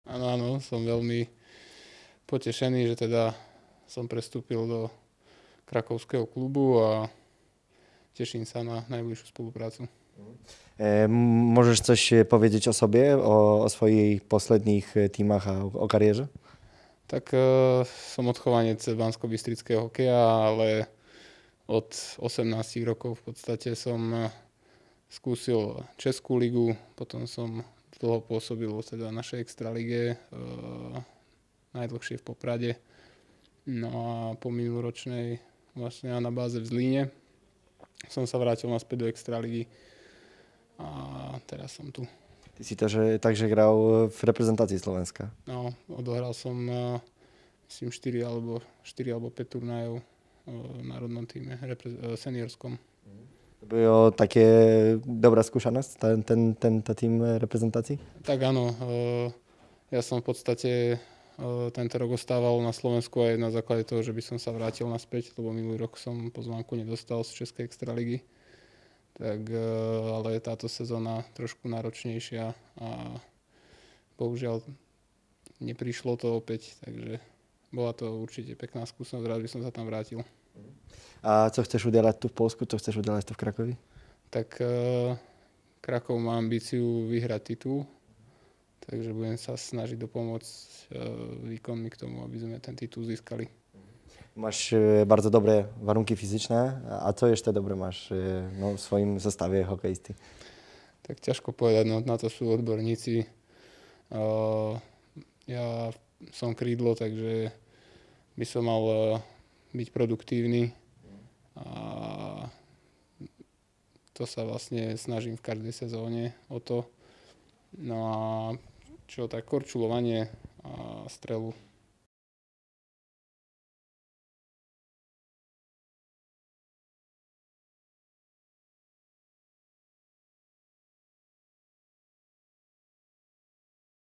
Áno, áno, som veľmi potešený, že teda som prestúpil do krakovského klubu a teším sa na najbližšiu spoluprácu. Możesz coś powiedzieć o sobie, o swoich posledných tímach a o kariérze? Tak som odchovanec banskobystrického hokeja, ale od 18 rokov v podstate som skúsil Českú ligu, potom som dlho pôsobil teda v našej extralige, najdlhšie v Poprade. No a po minuloročnej vlastne na báze v Zlíne som sa vrátil naspäť do extraligy a teraz som tu. Ty si takže hral v reprezentácii Slovenska. No, odohral som myslím 4 alebo 5 turnajov v národnom týme, seniorskom. To bylo také dobrá skúsenosť, tento tým reprezentácií? Tak áno, ja som v podstate tento rok ostával na Slovensku aj na základe toho, že by som sa vrátil naspäť, lebo minulý rok som pozvánku nedostal z Českej extraligy. Tak, ale táto sezóna trošku náročnejšia a bohužiaľ neprišlo to opäť, takže bola to určite pekná skúsenosť, rád by som sa tam vrátil. A co chceš udelať tu v Polsku, co chceš udelať tu v Krakovi? Tak Krakov má ambíciu vyhrať titul, takže budem sa snažiť dopomôcť výkonmi k tomu, aby sme ten titul získali. Máš bardzo dobre warunki fizyczne, a co jeszcze dobre máš v svojom zestave hokejisty? Tak ťažko povedať, no na to sú odborníci. Ja som krídlo, takže by som mal byť produktívny a to sa vlastne snažím v každej sezóne o to. No a čo tak korčulovanie a strelu